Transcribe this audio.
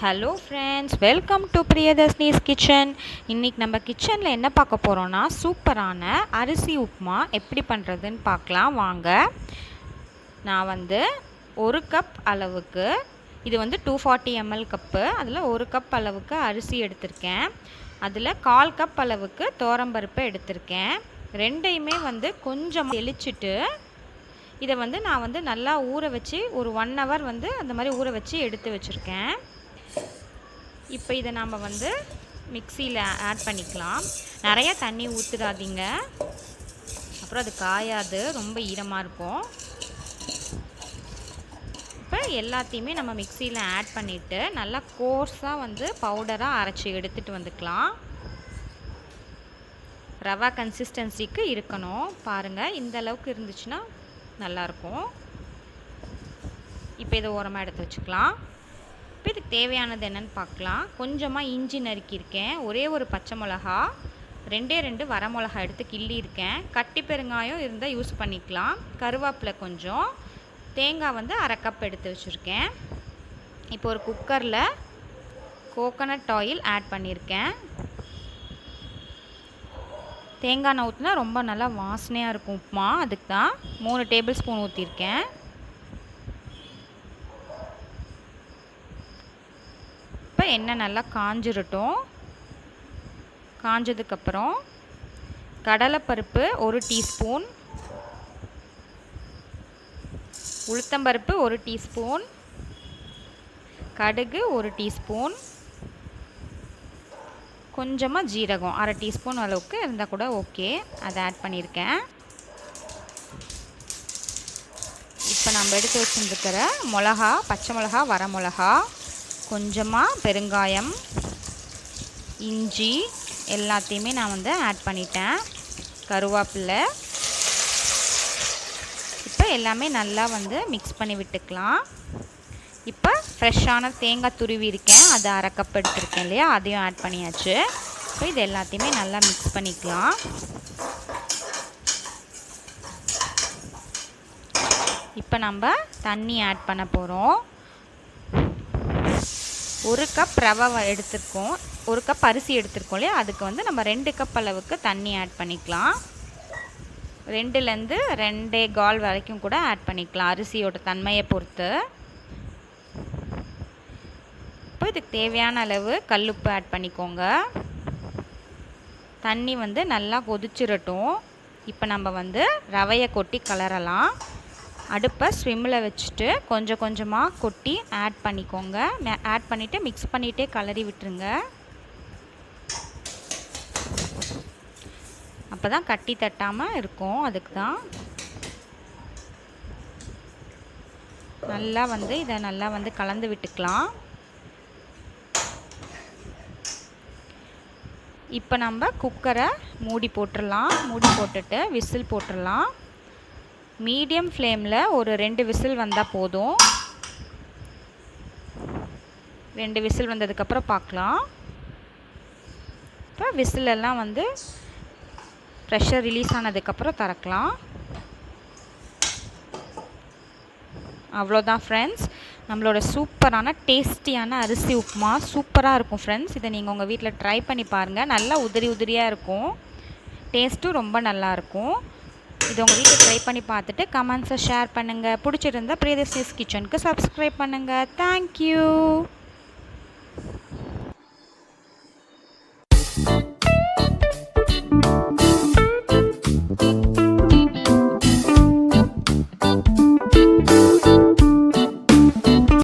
Hello friends, welcome to Priyadarshini's kitchen. இன்றைக்கி நம்ம கிச்சனில் என்ன பார்க்க போகிறோன்னா சூப்பரான அரிசி உப்புமா எப்படி பண்ணுறதுன்னு பார்க்கலாம் வாங்க. நான் ஒரு கப் அளவுக்கு, இது 240 ml கப்பு, அதில் ஒரு கப் அளவுக்கு அரிசி எடுத்திருக்கேன். அதில் 1/4 கப் அளவுக்கு துவரம்பருப்பு எடுத்திருக்கேன். ரெண்டையுமே கொஞ்சம் தெளிச்சிட்டு இதை நான் நல்லா ஊற வச்சு ஒரு 1 hour அந்த மாதிரி ஊற வச்சு எடுத்து வச்சுருக்கேன். இப்போ இதை நாம் மிக்சியில் ஆட் பண்ணிக்கலாம். நிறைய தண்ணி ஊற்றிடாதீங்க, அப்புறம் அது காயாது, ரொம்ப ஈரமாக இருக்கும். இப்போ எல்லாத்தையுமே நம்ம மிக்சியில் ஆட் பண்ணிவிட்டு நல்லா கோர்ஸாக பவுடராக அரைச்சி எடுத்துகிட்டு வந்துக்கலாம். ரவா கன்சிஸ்டன்சிக்கு இருக்கணும். பாருங்கள், இந்த அளவுக்கு இருந்துச்சுன்னா நல்லாயிருக்கும். இப்போ இதை ஓரமாக எடுத்து வச்சுக்கலாம். இப்போ இதுக்கு தேவையானது என்னென்னு பார்க்கலாம். கொஞ்சமாக இஞ்சி நறுக்கியிருக்கேன், ஒரே ஒரு பச்சை மிளகா, 2 வரமிளகா எடுத்து கிள்ளியிருக்கேன். கட்டி பெருங்காயம் இருந்தால் யூஸ் பண்ணிக்கலாம். கருவேப்பிலை கொஞ்சம், தேங்காய் 1/2 கப் எடுத்து வச்சுருக்கேன். இப்போ ஒரு குக்கரில் கோகோனட் ஆயில் ஆட் பண்ணியிருக்கேன். தேங்காய் எண்ணெய் ஊற்றினா ரொம்ப நல்லா வாசனையாக இருக்கும் உப்புமா, அதுக்கு தான் 3 டேபிள் ஸ்பூன் ஊற்றிருக்கேன். இப்போ எண்ணெய் நல்லா காஞ்சிரட்டும். காஞ்சதுக்கப்புறம் கடலைப்பருப்பு 1 டீஸ்பூன், உளுத்தம்பருப்பு 1 டீஸ்பூன், கடுகு 1 டீஸ்பூன், கொஞ்சமாக ஜீரகம் 1/2 டீஸ்பூன் அளவுக்கு இருந்தால் கூட ஓகே, அதை ஆட் பண்ணியிருக்கேன். இப்போ நம்ம எடுத்து வச்சுருக்கிற மிளகா, பச்சை மிளகா, வரமிளகா, கொஞ்சமாக பெருங்காயம், இஞ்சி எல்லாத்தையுமே நான் ஆட் பண்ணிட்டேன். கருவேப்பிலை. இப்போ எல்லாமே நல்லா மிக்ஸ் பண்ணி விட்டுக்கலாம். இப்போ ஃப்ரெஷ்ஷான தேங்காய் துருவி இருக்கேன், அது 1/2 கப் எடுத்துருக்கேன் இல்லையா, அதையும் ஆட் பண்ணியாச்சு. இப்போ இது எல்லாத்தையுமே நல்லா மிக்ஸ் பண்ணிக்கலாம். இப்போ நம்ம தண்ணி ஆட் பண்ண போகிறோம். 1 கப் ரவை எடுத்துருக்கோம், 1 கப் அரிசி எடுத்துருக்கோம் இல்லையா, அதுக்கு நம்ம 2 கப் அளவுக்கு தண்ணி ஆட் பண்ணிக்கலாம். 2லேருந்து 2.25 வரைக்கும் கூட ஆட் பண்ணிக்கலாம், அரிசியோட தன்மையை பொறுத்து. இப்போ இதுக்கு தேவையான அளவு கல்லுப்பு ஆட் பண்ணிக்கோங்க. தண்ணி நல்லா கொதிச்சிடட்டும். இப்போ நம்ம ரவையை கொட்டி கலரலாம். அடுப்பை ஸ்விம்மில் வச்சுட்டு கொஞ்சம் கொஞ்சமாக கொட்டி ஆட் பண்ணிக்கோங்க. ஆட் பண்ணிவிட்டு மிக்ஸ் பண்ணிகிட்டே கலரி விட்டுருங்க. அப்போ தான் கட்டி தட்டாமல் இருக்கும், அதுக்கு தான். நல்லா இதை நல்லா கலந்து விட்டுக்கலாம். இப்போ நம்ம குக்கரை மூடி போட்டுடலாம். மூடி போட்டுட்டு விசில் போட்டுடலாம். மீடியம் ஃப்ளேமில் ஒரு 2 விசில் வந்தால் போதும். 2 விசில் வந்ததுக்கப்புறம் பார்க்கலாம். இப்போ விசிலெல்லாம் ப்ரெஷர் ரிலீஸ் ஆனதுக்கப்புறம் திறக்கலாம். அவ்வளோதான் ஃப்ரெண்ட்ஸ், நம்மளோட சூப்பரான டேஸ்டியான அரிசி உப்புமா சூப்பராக இருக்கும் ஃப்ரெண்ட்ஸ். இதை நீங்கள் உங்கள் வீட்டில் ட்ரை பண்ணி பாருங்கள். நல்லா உதிரி உதிரியாக இருக்கும், டேஸ்ட்டும் ரொம்ப நல்லாயிருக்கும். இது உங்கள் வீட்டில் ட்ரை பண்ணி பார்த்துட்டு கமெண்ட்ஸை ஷேர் பண்ணுங்கள். பிடிச்சிருந்தா பிரியதர்ஷினிஸ் கிச்சனுக்கு சப்ஸ்கிரைப் பண்ணுங்கள். தேங்க்யூ.